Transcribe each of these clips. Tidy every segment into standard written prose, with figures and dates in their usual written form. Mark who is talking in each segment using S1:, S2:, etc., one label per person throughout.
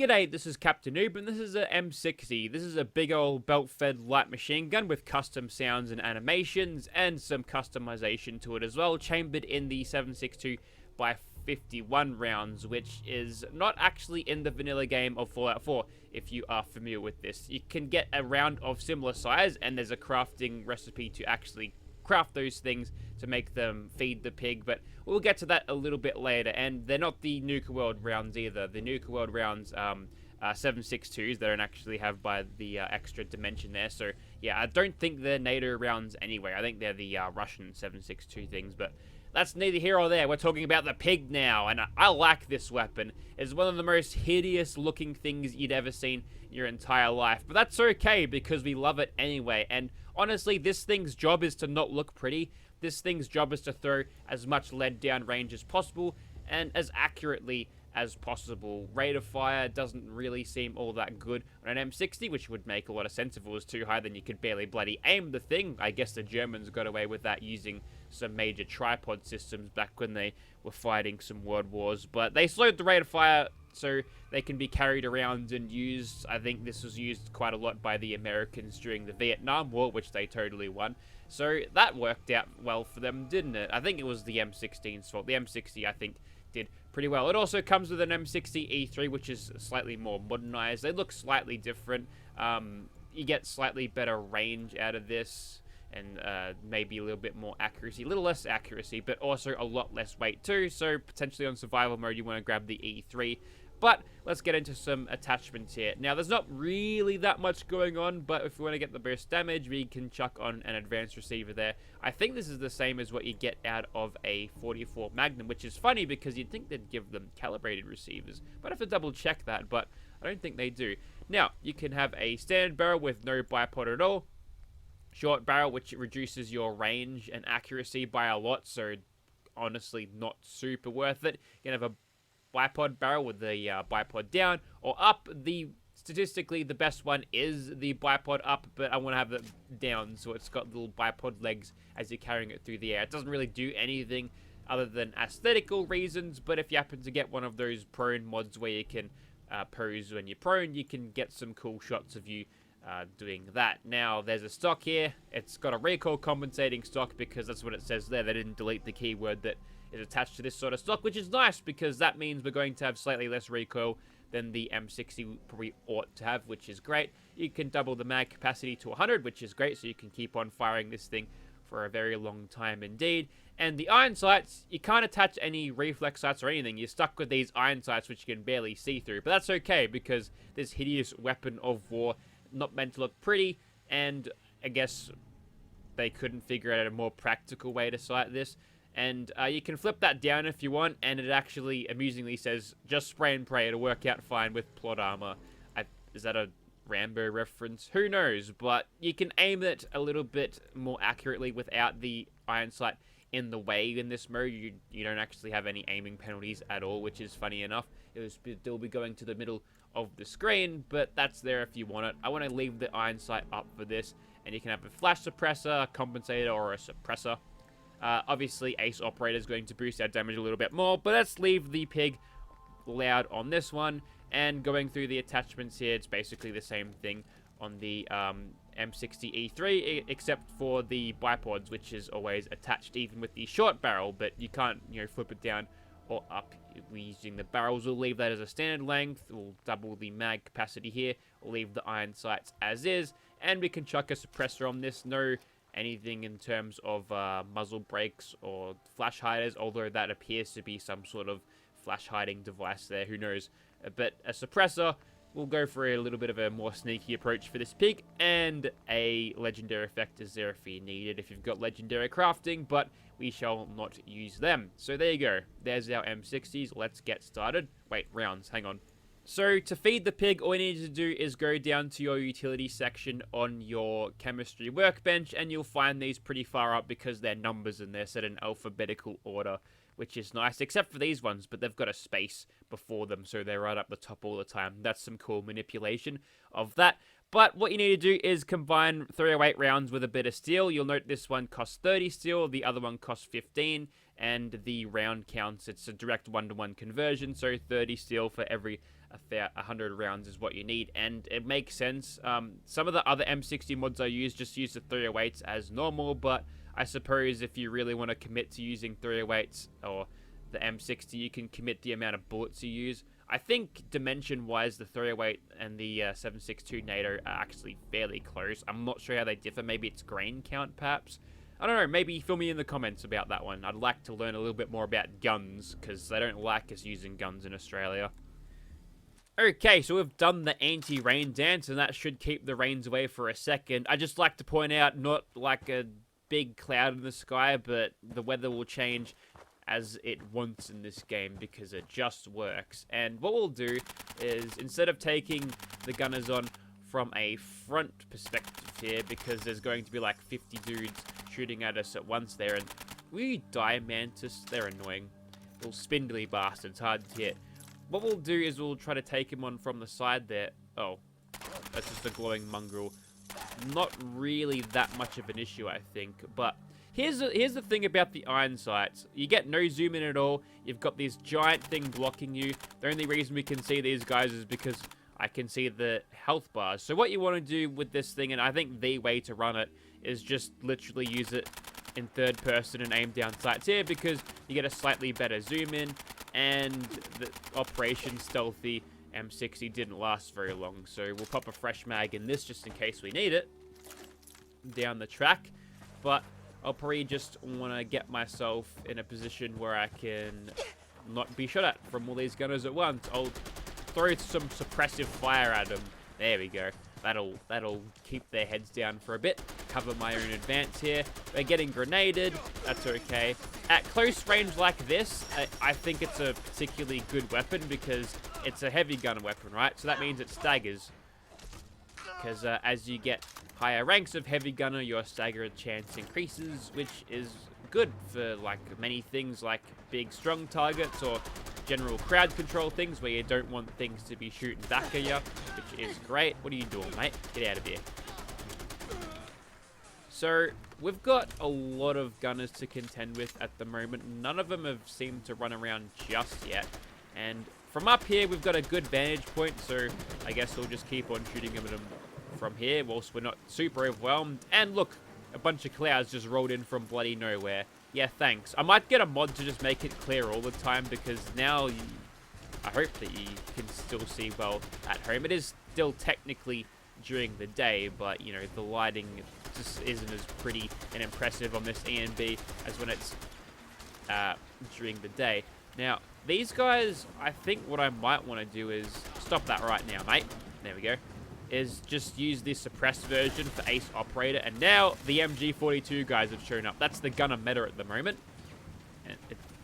S1: G'day, this is Captainoob, and this is a M60. This is a big old belt-fed light machine gun with custom sounds and animations, and some customization to it as well, chambered in the 7.62 by 51 rounds, which is not actually in the vanilla game of Fallout 4, if you are familiar with this. You can get a round of similar size, and there's a crafting recipe to actually craft those things to make them feed the pig, but we'll get to that a little bit later. And they're not the Nuka World rounds either. The Nuka World rounds 7.62s. They don't actually have by the extra dimension there, so yeah, I don't think they're NATO rounds anyway. I think they're the Russian 7.62 things, but that's neither here or there. We're talking about the pig now, and I like this weapon. It's one of the most hideous looking things you'd ever seen in your entire life, but that's okay because we love it anyway. And honestly, this thing's job is to not look pretty. This thing's job is to throw as much lead down range as possible and as accurately as possible. Rate of fire doesn't really seem all that good on an M60, which would make a lot of sense. If it was too high, then you could barely bloody aim the thing. I guess the Germans got away with that using some major tripod systems back when they were fighting some world wars, but they slowed the rate of fire so they can be carried around and used. I think this was used quite a lot by the Americans during the Vietnam War, which they totally won. So that worked out well for them, didn't it? I think it was the M16's fault. The M60, I think, did pretty well. It also comes with an M60E3, which is slightly more modernized. They look slightly different. You get slightly better range out of this, and maybe a little bit more accuracy, a little less accuracy, but also a lot less weight too. So potentially on survival mode, you want to grab the E3. But let's get into some attachments here. Now, there's not really that much going on, but if we want to get the burst damage, we can chuck on an advanced receiver there. I think this is the same as what you get out of a 44 Magnum, which is funny because you'd think they'd give them calibrated receivers. But I have to double check that, but I don't think they do. Now, you can have a standard barrel with no bipod at all. Short barrel, which reduces your range and accuracy by a lot, so honestly not super worth it. You can have a bipod barrel with the bipod down or up. Statistically, the best one is the bipod up, but I want to have it down, so it's got little bipod legs as you're carrying it through the air. It doesn't really do anything other than aesthetical reasons, but if you happen to get one of those prone mods where you can pose when you're prone, you can get some cool shots of you doing that. Now, there's a stock here. It's got a recoil compensating stock because that's what it says there. They didn't delete the keyword that is attached to this sort of stock, which is nice because that means we're going to have slightly less recoil than the M60 probably ought to have, which is great. You can double the mag capacity to 100, which is great, so you can keep on firing this thing for a very long time indeed. And the iron sights, you can't attach any reflex sights or anything. You're stuck with these iron sights, which you can barely see through, but that's okay because this hideous weapon of war not meant to look pretty, and I guess they couldn't figure out a more practical way to sight this. And you can flip that down if you want, and it actually amusingly says, just spray and pray, it'll work out fine with plot armor. Is that a Rambo reference? Who knows, but you can aim it a little bit more accurately without the iron sight in the way in this mode. You don't actually have any aiming penalties at all, which is funny enough. It will still be going to the middle of the screen, but that's there if you want it. I want to leave the iron sight up for this, and you can have a flash suppressor, a compensator, or a suppressor. Obviously, Ace Operator is going to boost our damage a little bit more, but let's leave the pig loud on this one. And going through the attachments here, it's basically the same thing on the M60E3, except for the bipods, which is always attached even with the short barrel, but you can't, flip it down or up using the barrels. We'll leave that as a standard length. We'll double the mag capacity here. We'll leave the iron sights as is, and we can chuck a suppressor on this. No anything in terms of muzzle brakes or flash hiders, although that appears to be some sort of flash hiding device there, who knows. But a suppressor, we'll go for a little bit of a more sneaky approach for this pig, and a legendary effect is there if you need it, if you've got legendary crafting, but we shall not use them. So there you go, there's our M60s. Let's get started. Wait, rounds, hang on. So to feed the pig, all you need to do is go down to your utility section on your chemistry workbench, and you'll find these pretty far up because they're numbers and they're set in alphabetical order, which is nice, except for these ones, but they've got a space before them, so they're right up the top all the time. That's some cool manipulation of that. But what you need to do is combine 308 rounds with a bit of steel. You'll note this one costs 30 steel, the other one costs 15, and the round counts, it's a direct 1-to-1 conversion, so 30 steel for every 100 rounds is what you need, and it makes sense. Some of the other M60 mods I just use the 308s as normal, but I suppose if you really want to commit to using 308s or the M60, you can commit the amount of bullets you use. I think dimension-wise, the 308 and the 762 NATO are actually fairly close. I'm not sure how they differ. Maybe it's grain count, perhaps. I don't know. Maybe fill me in the comments about that one. I'd like to learn a little bit more about guns, because they don't like us using guns in Australia. Okay, so we've done the anti-rain dance, and that should keep the rains away for a second. I just like to point out, not like a big cloud in the sky, but the weather will change as it wants in this game, because it just works. And what we'll do is, instead of taking the gunners on from a front perspective here, because there's going to be like 50 dudes shooting at us at once there, and we die mantis, they're annoying. Little spindly bastards, hard to hit. What we'll do is we'll try to take him on from the side there. Oh, that's just a glowing mongrel. Not really that much of an issue, I think, but here's the thing about the iron sights. You get no zoom in at all. You've got this giant thing blocking you. The only reason we can see these guys is because I can see the health bars. So what you want to do with this thing, and I think the way to run it, is just literally use it in third person and aim down sights here, because you get a slightly better zoom in, and the Operation Stealthy M60 didn't last very long. So we'll pop a fresh mag in this just in case we need it down the track. But I'll probably just want to get myself in a position where I can not be shot at from all these gunners at once. I'll throw some suppressive fire at them. There we go. That'll keep their heads down for a bit. Cover my own advance here. They're getting grenaded. That's okay. At close range like this, I think it's a particularly good weapon, because it's a heavy gun weapon, right? So that means it staggers. Because as you get higher ranks of heavy gunner, your stagger chance increases, which is good for like many things, like big strong targets or general crowd control things where you don't want things to be shooting back at you, which is great. What are you doing, mate? Get out of here. So we've got a lot of gunners to contend with at the moment. None of them have seemed to run around just yet, and from up here we've got a good vantage point, so I guess we'll just keep on shooting them from here whilst we're not super overwhelmed. And look, a bunch of clouds just rolled in from bloody nowhere. Yeah, thanks. I might get a mod to just make it clear all the time, because now I hope that you can still see well at home. It is still technically during the day, but you know, the lighting just isn't as pretty and impressive on this ENB as when it's during the day. Now, these guys, I think what I might want to do is stop that right now, mate. There we go. Is just use this suppressed version for Ace Operator, and now the MG42 guys have shown up. That's the gunner meta at the moment, and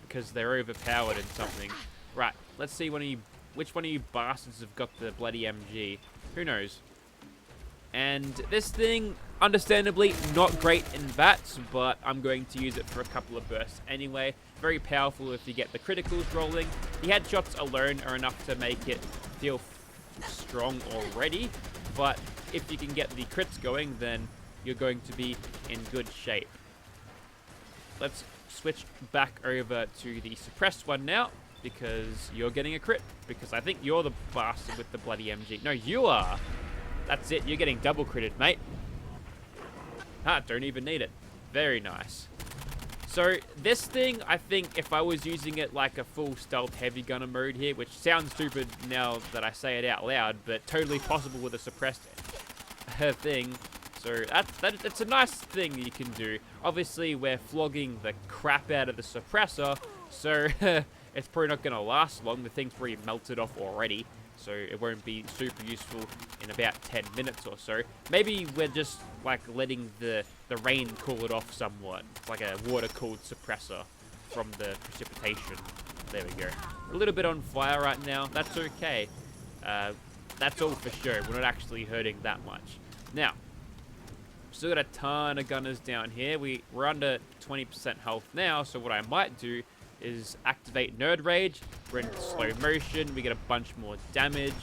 S1: because they're overpowered and something. Right, let's see which one of you bastards have got the bloody MG. Who knows? And this thing, understandably, not great in VATS, but I'm going to use it for a couple of bursts anyway. Very powerful if you get the criticals rolling. The headshots alone are enough to make it feel strong already, but if you can get the crits going, then you're going to be in good shape. Let's switch back over to the suppressed one now, because you're getting a crit, because I think you're the bastard with the bloody MG. No, you are. That's it, you're getting double critted, mate. Don't even need it. Very nice. So this thing, I think if I was using it like a full stealth heavy gunner mode here, which sounds stupid now that I say it out loud, but totally possible with a suppressed thing. So that's a nice thing you can do. Obviously, we're flogging the crap out of the suppressor, so it's probably not going to last long. The thing's pretty melted off already, so it won't be super useful in about 10 minutes or so. Maybe we're just like letting the rain cool it off somewhat. It's like a water-cooled suppressor from the precipitation. There we go. We're a little bit on fire right now. That's okay. That's all for sure. We're not actually hurting that much. Now, still got a ton of gunners down here. We're under 20% health now, so what I might do is activate Nerd Rage. We're in slow motion. We get a bunch more damage.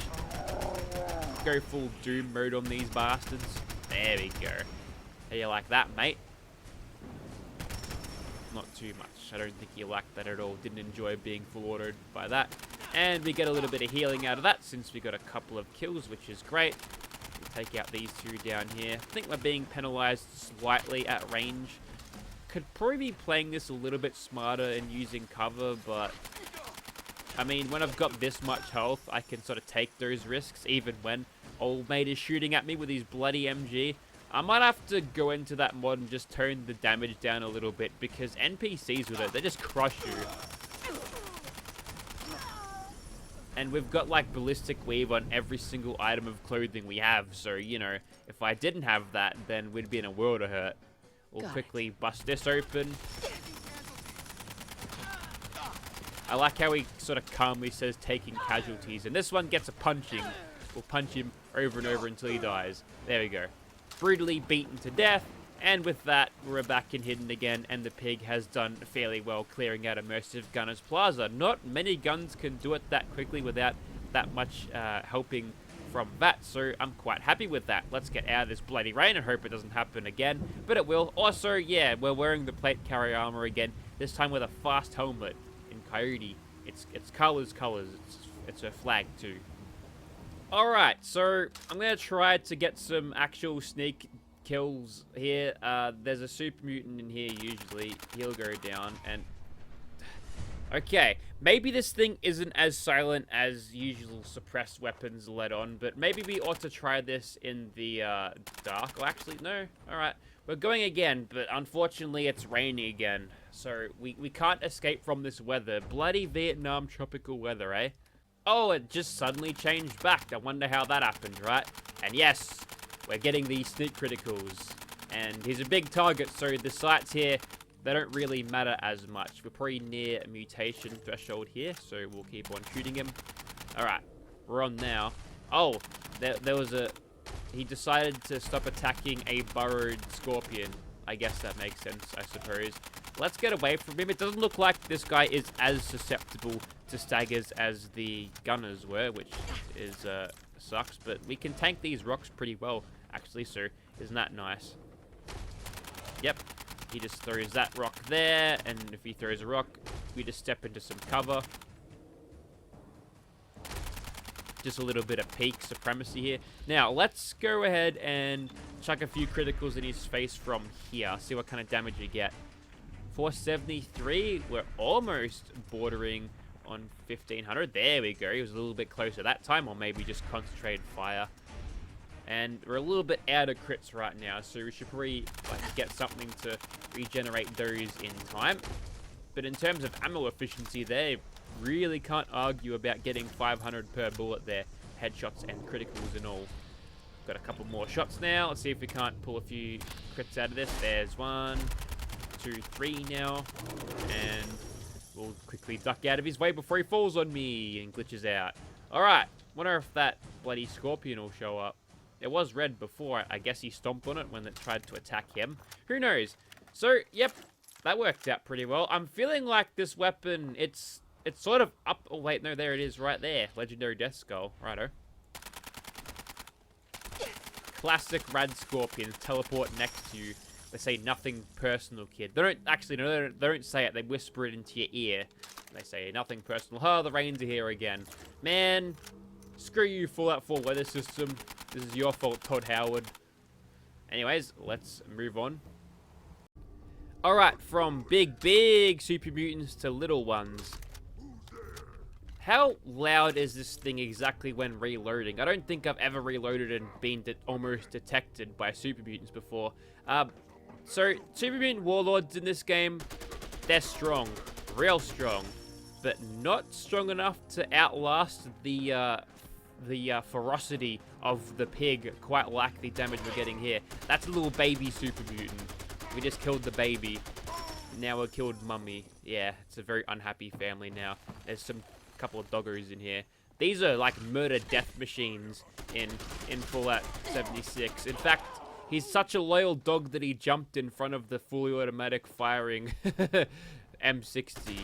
S1: Go full Doom mode on these bastards. There we go. How you like that, mate? Not too much. I don't think you liked that at all. Didn't enjoy being full autoed by that. And we get a little bit of healing out of that since we got a couple of kills, which is great. We'll take out these two down here. I think we're being penalized slightly at range. Could probably be playing this a little bit smarter and using cover, but I mean, when I've got this much health, I can sort of take those risks, even when old mate is shooting at me with his bloody MG. I might have to go into that mod and just turn the damage down a little bit, because NPCs with it, they just crush you. And we've got like ballistic weave on every single item of clothing we have, so, you know, if I didn't have that, then we'd be in a world of hurt. We'll quickly bust this open. I like how he sort of calmly says taking casualties. And this one gets a punching. We'll punch him over and over until he dies. There we go. Brutally beaten to death. And with that, we're back in hidden again. And the pig has done fairly well clearing out Immersive Gunner's Plaza. Not many guns can do it that quickly without that much helping from that, so I'm quite happy with that. Let's get out of this bloody rain and hope it doesn't happen again, but it will. Also, yeah, we're wearing the plate carrier armor again, this time with a fast helmet in Coyote. It's colors. It's a flag too. Alright, so I'm gonna try to get some actual sneak kills here. There's a super mutant in here usually. He'll go down and okay, maybe this thing isn't as silent as usual suppressed weapons let on, but maybe we ought to try this in the dark. Oh, actually, no. Alright, we're going again, but unfortunately it's raining again. So we can't escape from this weather. Bloody Vietnam tropical weather, eh? Oh, it just suddenly changed back. I wonder how that happened, right? And yes, we're getting these sneak criticals. And he's a big target, so the sights here, they don't really matter as much. We're probably near a mutation threshold here, so we'll keep on shooting him. Alright, we're on now. Oh, there was a... He decided to stop attacking a burrowed scorpion. I guess that makes sense, I suppose. Let's get away from him. It doesn't look like this guy is as susceptible to staggers as the gunners were, which is sucks. But we can tank these rocks pretty well, actually, so isn't that nice? Yep. He just throws that rock there, and if he throws a rock, we just step into some cover. Just a little bit of peak supremacy here. Now, let's go ahead and chuck a few criticals in his face from here. See what kind of damage you get. 473, we're almost bordering on 1500. There we go. He was a little bit closer that time, or maybe just concentrated fire. And we're a little bit out of crits right now, so we should probably get something to regenerate those in time. But in terms of ammo efficiency there, really can't argue about getting 500 per bullet there. Headshots and criticals and all. Got a couple more shots now. Let's see if we can't pull a few crits out of this. There's 1, 2, 3 now. And we'll quickly duck out of his way before he falls on me and glitches out. Alright, wonder if that bloody scorpion will show up. It was red before. I guess he stomped on it when it tried to attack him. Who knows? So, yep, that worked out pretty well. I'm feeling like this weapon, it's sort of up. Oh, wait, no, there it is right there. Legendary Death Skull. Righto. Classic rad scorpions teleport next to you. They say nothing personal, kid. They don't, actually, no, they don't say it. They whisper it into your ear. They say nothing personal. Oh, the rains are here again. Man, screw you, Fallout 4 weather system. This is your fault, Todd Howard. Anyways, let's move on. Alright, from big super mutants to little ones. How loud is this thing exactly when reloading? I don't think I've ever reloaded and been almost detected by super mutants before. So, super mutant warlords in this game, they're strong. Real strong. But not strong enough to outlast the ferocity of the pig, quite like the damage we're getting here. That's a little baby super mutant. We just killed the baby. Now we killed mummy. Yeah, it's a very unhappy family now. There's some couple of doggos in here. These are like murder death machines in Fallout 76. In fact, he's such a loyal dog that he jumped in front of the fully automatic firing M60.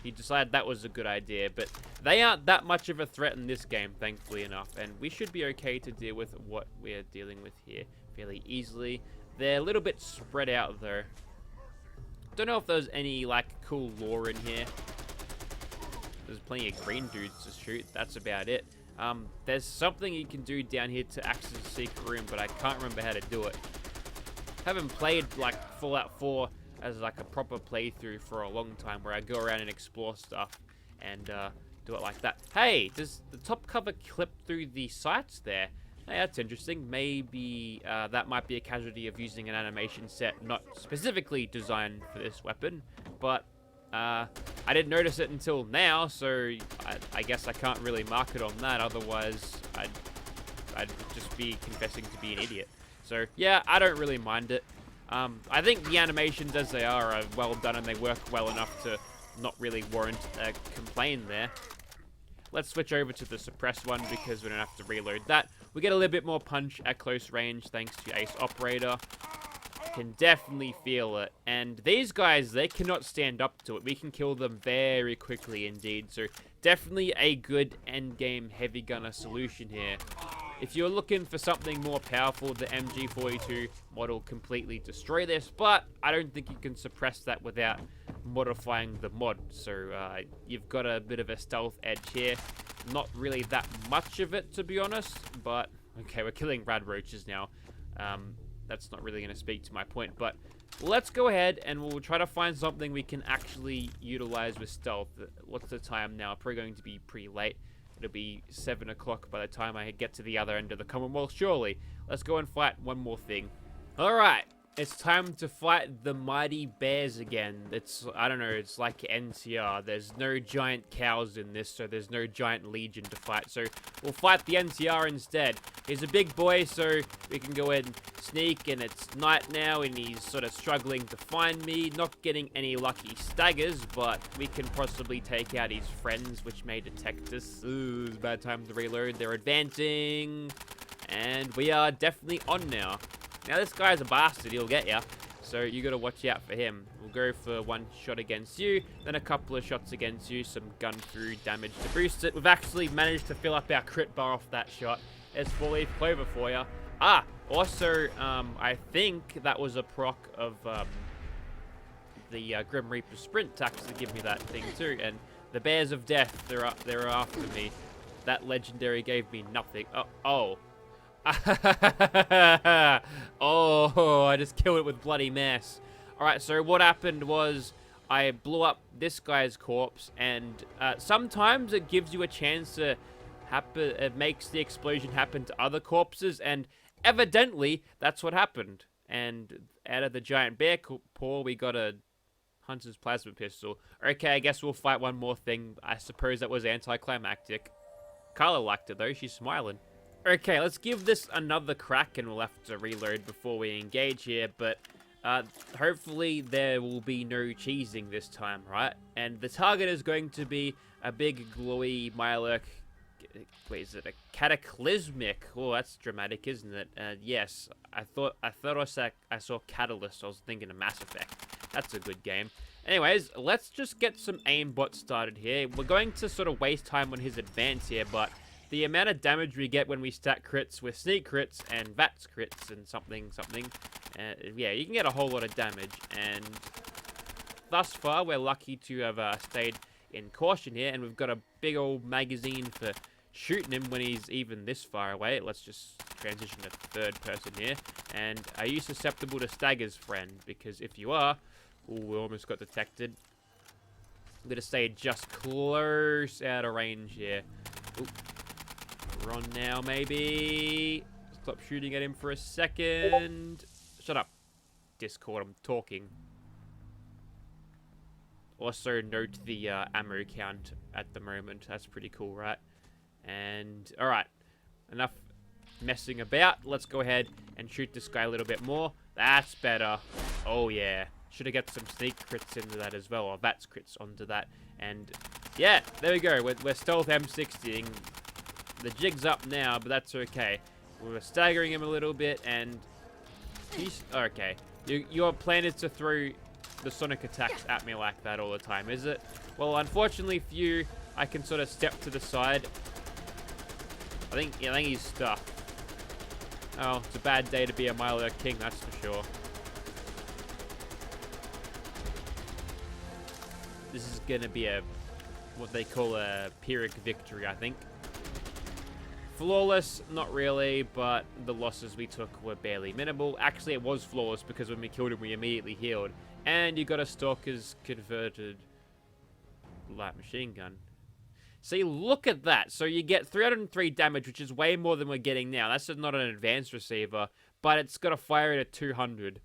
S1: He decided that was a good idea, but they aren't that much of a threat in this game, thankfully enough, and we should be okay to deal with what we're dealing with here fairly easily. They're a little bit spread out, though. Don't know if there's any, like, cool lore in here. There's plenty of green dudes to shoot. That's about it. There's something you can do down here to access a secret room, but I can't remember how to do it. Haven't played like Fallout 4 as like a proper playthrough for a long time, where I go around and explore stuff and do it like that. Hey, does the top cover clip through the sights there? Hey, that's interesting. Maybe that might be a casualty of using an animation set not specifically designed for this weapon, but I didn't notice it until now, so I guess I can't really mark it on that, otherwise I'd just be confessing to be an idiot. So yeah, I don't really mind it. I think the animations as they are well done, and they work well enough to not really warrant a complaint there. Let's switch over to the suppressed one because we don't have to reload that. We get a little bit more punch at close range thanks to Ace Operator. Can definitely feel it. And these guys, they cannot stand up to it. We can kill them very quickly indeed. So definitely a good endgame heavy gunner solution here. If you're looking for something more powerful, the MG42 model completely destroy this, but I don't think you can suppress that without modifying the mod. So you've got a bit of a stealth edge here. Not really that much of it, to be honest, but okay, we're killing rad roaches now. That's not really going to speak to my point, but let's go ahead and we'll try to find something we can actually utilize with stealth. What's the time now? Probably going to be pretty late. It'll be 7 o'clock by the time I get to the other end of the Commonwealth, surely. Let's go and fight one more thing. Alright, it's time to fight the mighty bears again. It's, I don't know, it's like NCR. There's no giant cows in this, so there's no giant legion to fight. So we'll fight the NCR instead. He's a big boy, so we can go in and sneak, and it's night now, and he's sort of struggling to find me. Not getting any lucky staggers, but we can possibly take out his friends, which may detect us. Ooh, it's a bad time to reload. They're advancing, and we are definitely on now. Now this guy's a bastard, he'll get ya, so you gotta watch out for him. We'll go for one shot against you, then a couple of shots against you, some gun through damage to boost it. We've actually managed to fill up our crit bar off that shot. There's 4-leaf clover for ya. Ah, also, I think that was a proc of the Grim Reaper sprint to actually give me that thing too, and the Bears of Death, they're after me. That legendary gave me nothing. Oh. Oh, I just killed it with bloody mess. Alright, so what happened was I blew up this guy's corpse, and sometimes it gives you a chance to happen. It makes the explosion happen to other corpses, and evidently that's what happened. And out of the giant bear paw, we got a hunter's plasma pistol. Okay, I guess we'll fight one more thing. I suppose that was anticlimactic. Carla liked it though, she's smiling. Okay, let's give this another crack, and we'll have to reload before we engage here, but hopefully there will be no cheesing this time, right? And the target is going to be a big, glowy, Mirelurk. Wait, is it a cataclysmic? Oh, that's dramatic, isn't it? Yes, I thought I saw Catalyst. I was thinking of Mass Effect. That's a good game. Anyways, let's just get some aimbot started here. We're going to sort of waste time on his advance here, but the amount of damage we get when we stack crits with sneak crits and VATS crits and something, yeah, you can get a whole lot of damage. And thus far, we're lucky to have stayed in caution here, and we've got a big old magazine for shooting him when he's even this far away. Let's just transition to third person here. And are you susceptible to staggers, friend? Because if you are, ooh, we almost got detected. I'm gonna stay just close out of range here. Ooh. Run now, maybe. Stop shooting at him for a second. Shut up, Discord, I'm talking. Also, note the ammo count at the moment. That's pretty cool, right? And, alright. Enough messing about. Let's go ahead and shoot this guy a little bit more. That's better. Oh, yeah. Should have got some sneak crits into that as well, or VATS crits onto that. And, yeah, there we go. We're stealth M60ing. The jig's up now, but that's okay. We were staggering him a little bit, and he's okay. Your plan is to throw the sonic attacks at me like that all the time, is it? Well, unfortunately for you, I can sort of step to the side. I think he's stuck. Oh, it's a bad day to be a Mirelurk King, that's for sure. This is gonna be a what they call a Pyrrhic victory, I think. Flawless, not really, but the losses we took were barely minimal. Actually, it was flawless because when we killed him, we immediately healed. And you got a Stalker's converted light machine gun. See, look at that. So you get 303 damage, which is way more than we're getting now. That's just not an advanced receiver, but it's got a fire rate of 200.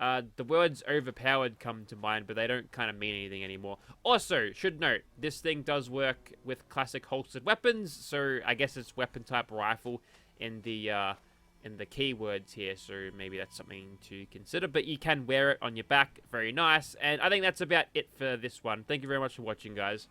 S1: The words overpowered come to mind, but they don't kind of mean anything anymore. Also, should note, this thing does work with classic holstered weapons, so I guess it's weapon type rifle in the keywords here, so maybe that's something to consider. But you can wear it on your back, very nice. And I think that's about it for this one. Thank you very much for watching, guys.